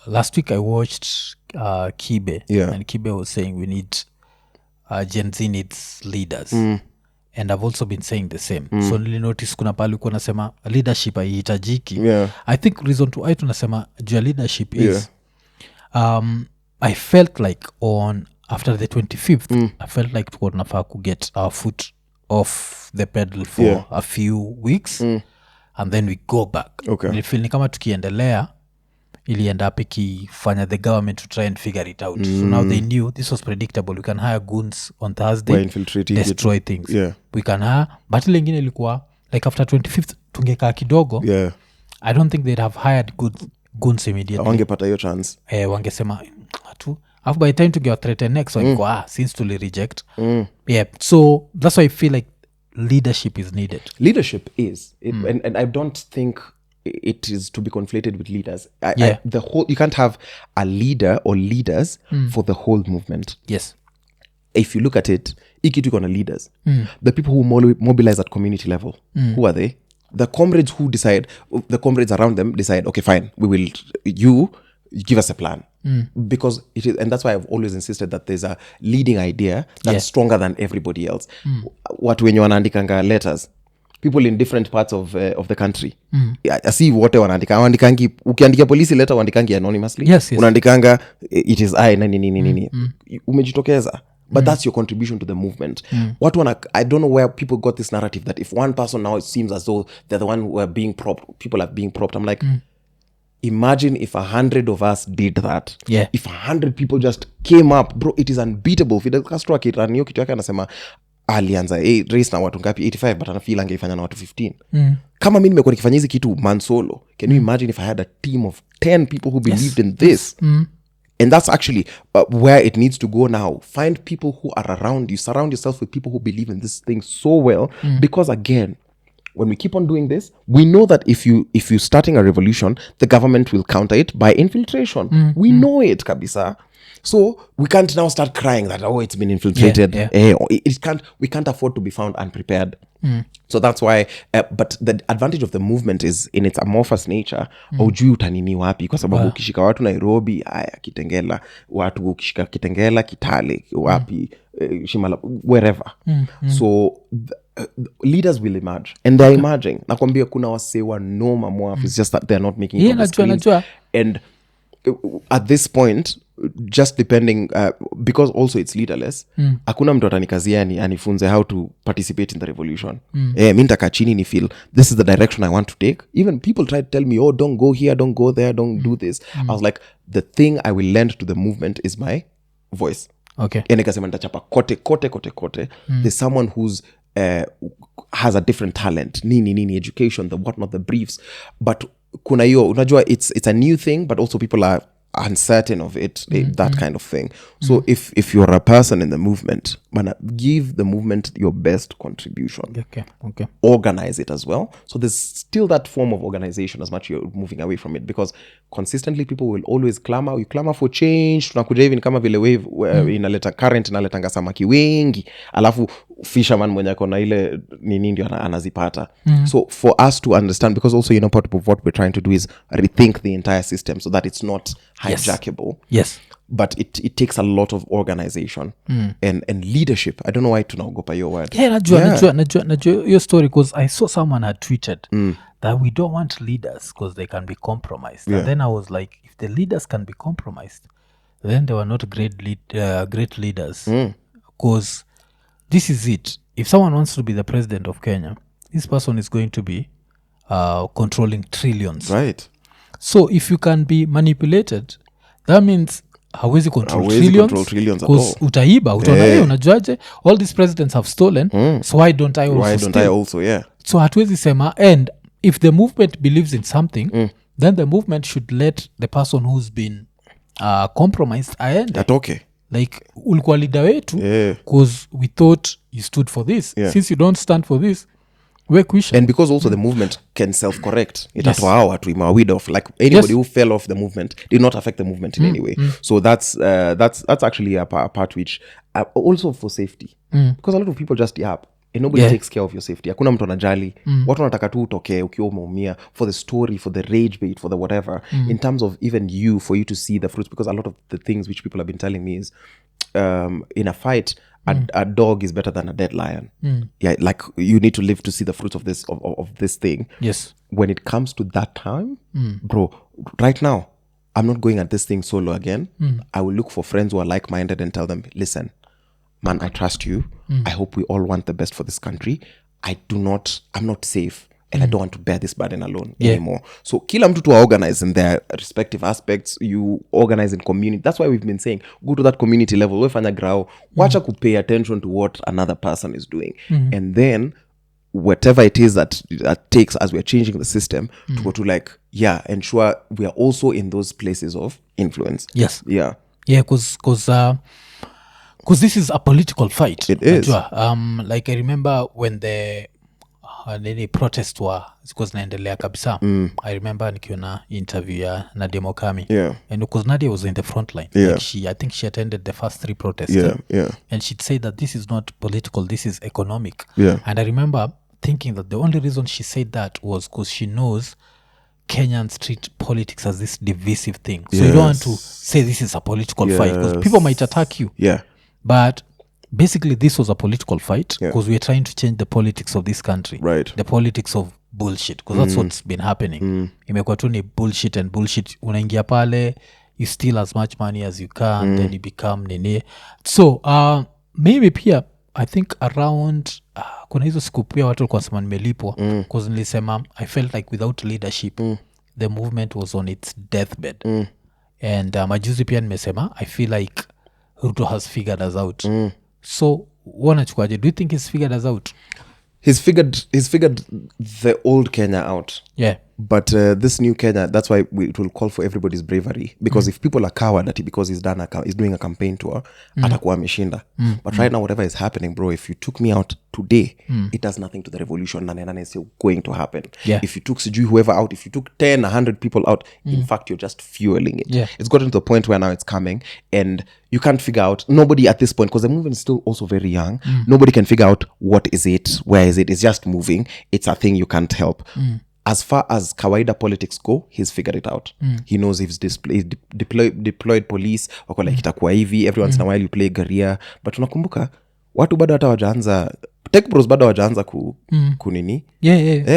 last week I watched Kibe, Yeah. and Kibe was saying we need Gen Z needs leaders. And I've also been saying the same. So nilinotice kuna pali kuwa nasema leadership haihitajiki. Yeah. I think reason to why tunasema juu ya leadership is I felt like after the 25th I felt like tuko tunafaa kuget our foot off the pedal for a few weeks and then we go back. Okay. Nilifeel ni kama tukiendelea ilienda up ikifanya the government to try and figure it out. So now they knew this was predictable. We can hire goons on Thursday, destroy things. Yeah. We can hire, but ile ingine ilikuwa like after 25th tungekaa kidogo. Yeah. I don't think they'd have hired goons immediately. Wangepata hiyo chance. Wangesema tu after by the time tungewa threaten next wangekuwa since tuli reject. Yeah, so that's why I feel like leadership is needed. Leadership is and I don't think it is to be conflated with leaders. You can't have a leader or leaders for the whole movement. Yes. If you look at it, ikitu iko na leaders. The people who mobilize at community level, who are they? The comrades who decide, the comrades around them decide, okay, fine, you give us a plan. Because it is, and that's why I've always insisted that there's a leading idea that's stronger than everybody else. Watu wenye wanaandikanga letters, people in different parts of the country. Asi wote wanaandikangi, ukiandikia polisi letter uandikangi anonymously. Yes. Unaandikanga it is I nini. Umejitokeza. But that's your contribution to the movement. I don't know where people got this narrative that if one person now, it seems as though they're the one who are being propped, people are being propped. I'm like, imagine if 100 of us did that. Yeah. If 100 people just came up, bro, it is unbeatable. Fidel Castro akiranio kitu yake anasema alianza race na watu ngapi 85 but anafeel angeifanya na watu 15. Kama mimi nimekuwa nikifanya hizi kitu man solo, can you imagine if I had a team of 10 people who believed in this? And that's actually where it needs to go now. Find people who are around you. Surround yourself with people who believe in this thing so well. Because again, when we keep on doing this, we know that if you're starting a revolution, the government will counter it by infiltration. We know it, kabisa. So we can't now start crying that, oh, it's been infiltrated. We can't afford to be found unprepared. So that's why, but the advantage of the movement is in its amorphous nature. Ujui utanini wapi kwa sababu ukishika watu Nairobi, Kitengela, watu ukishika Kitengela, Kitale, wapi, Shimala, wherever. So leaders will emerge and they're emerging. Nakwambia kuna wasewa noma mwafi. It's just that they're not making it on the screens. And at this point, just depending because also it's leaderless, hakuna mtu atanikazia anifunze how to participate in the revolution. Mi nitaka chini ni feel this is the direction I want to take. Even people try to tell me, oh, don't go here, don't go there, don't do this. I was like, the thing I will lend to the movement is my voice. Okay. Nikasema nitachapa kote. There's someone who's has a different talent, nini education, the whatnot, the briefs, but kuna hiyo unajua it's a new thing, but also people are uncertain of it, that kind of thing. So if you're a person in the movement, give the movement your best contribution. Okay. Organize it as well. So there's still that form of organization as much you're moving away from it, because consistently people will always clamor. You clamor for change. Tunakuja hivi kama vile wave inaleta current, inaletanga samaki wengi, alafu fisherman mwenye kona ile nini ndio anazipata. So for us to understand, because also part of what we're trying to do is rethink the entire system so that it's not hijackable. Yes. But it takes a lot of organization and leadership. I don't know why tunaogopa your word. Yeah, najua your story, because I saw someone had tweeted that we don't want leaders because they can be compromised. And then I was like, if the leaders can be compromised, then they were not great leaders. Because this is it. If someone wants to be the president of Kenya, this person is going to be controlling trillions. Right. So if you can be manipulated, that means hawezi control trillions because utaiba utaona unajuaje all these presidents have stolen, so why don't I also so hatuwezi sema. And if the movement believes in something, then the movement should let the person who's been compromised aende. That okay, like ulikuwa leader wetu because we thought you stood for this. Since you don't stand for this, and because also the movement can self-correct. Itatoa watu imawid off, like anybody who fell off the movement did not affect the movement in any way. So that's actually a part which also for safety, because a lot of people just and nobody Yeah. takes care of your safety. Hakuna mtu anajali. Watu wanataka tu utokee ukiwa umeumia for the story, for the rage bait, for the whatever. In terms of even you, for you to see the fruits, because a lot of the things which people have been telling me is in a fight, a dog is better than a dead lion. Yeah, like you need to live to see the fruits of this thing. Yes. When it comes to that time, bro, right now, I'm not going at this thing solo again. I will look for friends who are like-minded and tell them, listen, man, I trust you. I hope we all want the best for this country. I'm not safe. And I don't want to bear this burden alone anymore. So kila mtu to organize in their respective aspects. You organize in community. That's why we've been saying, go to that community level. Wefanya grao. Wacha ku pay attention to what another person is doing. And then whatever it is that takes as we're changing the system to go to like, ensure we are also in those places of influence. Yes. Yeah. Yeah, because this is a political fight. It is. Like I remember when the nini protest zilikuwa zinaendelea kabisa. I remember nikiona interview ya Nadia Mokami. Yeah. And because Nadia was in the front line. Yeah. Like I think she attended the first 3 protests. Yeah. And she'd say that this is not political, this is economic. Yeah. And I remember thinking that the only reason she said that was because she knows Kenyans treat politics as this divisive thing. So you don't want to say this is a political fight because people might attack you. Yeah. But basically this was a political fight because we're trying to change the politics of this country. Right. The politics of bullshit because that's what's been happening. Imekuwa tu ni bullshit and bullshit. Unaingia pale, you steal as much money as you can, then you become nini. So maybe pia I think around kuna hizo siku pia watu walikuwa sema nimelipwa because nilisema I felt like without leadership the movement was on its deathbed. And majuzi pia nimesema I feel like Ruto has figured us out. So wanachukuaje? Do you think he's figured us out? He's figured the old Kenya out. Yeah. But this new Kenya, that's why it will call for everybody's bravery. Because if people are coward at it because he's doing a campaign tour, atakuwa ameshinda. But right now, whatever is happening, bro, if you took me out today, it does nothing to the revolution. Nane is still going to happen. Yeah. If you took whoever out, if you took 10, 100 people out, in fact, you're just fueling it. Yeah. It's gotten to the point where now it's coming and you can't figure out, nobody at this point, because the movement is still also very young, nobody can figure out what is it, where is it. It's just moving. It's a thing you can't help. As far as kawaida politics go, he's figured it out. He knows if he's deployed police, wako like itakuwa hivi, every once in a while you play Garia. But unakumbuka, watu bado hata wajaanza, tech bros bado wajaanza kunini.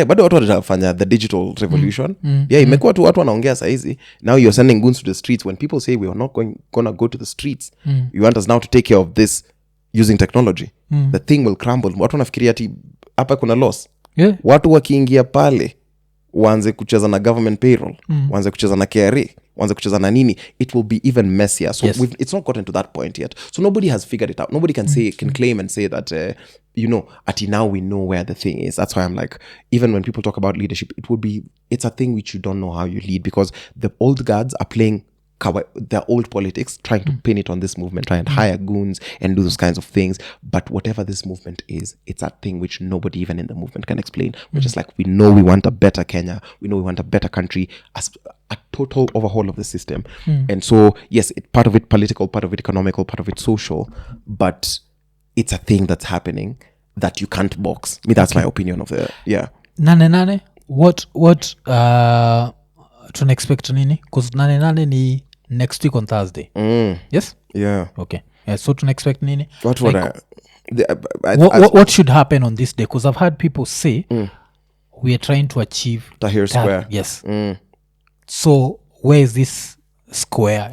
Bado watu wajafanya the digital revolution. Imekuwa tu watu wanaongea saizi. Now you're sending goons to the streets. When people say we are not gonna go to the streets, you want us now to take care of this using technology. The thing will crumble. Watu wanafikiria ati hapa kuna loss. Watu wakiingia pale waanze kucheza na government payroll, waanze kucheza na KRA, waanze kucheza na nini, it will be even messier. So it's not gotten to that point yet. So nobody has figured it out. Nobody can can claim and say that ati now we know where the thing is. That's why I'm like, even when people talk about leadership, it's a thing which you don't know how you lead, because the old guards are playing their old politics, trying to pin it on this movement, try and hire goons and do those kinds of things. But whatever this movement is, it's a thing which nobody even in the movement can explain. We're just like, we know we want a better Kenya, we know we want a better country, as a total overhaul of the system. And so yes, part of it political, part of it economical, part of it social, but it's a thing that's happening that you can't box. That's my opinion of the nane what to expect nini, because nane ni next week on Thursday. Yes. Okay. So to expect nini, what should happen on this day? Because I've heard people say we are trying to achieve Tahrir Square. Yes. So where is this square?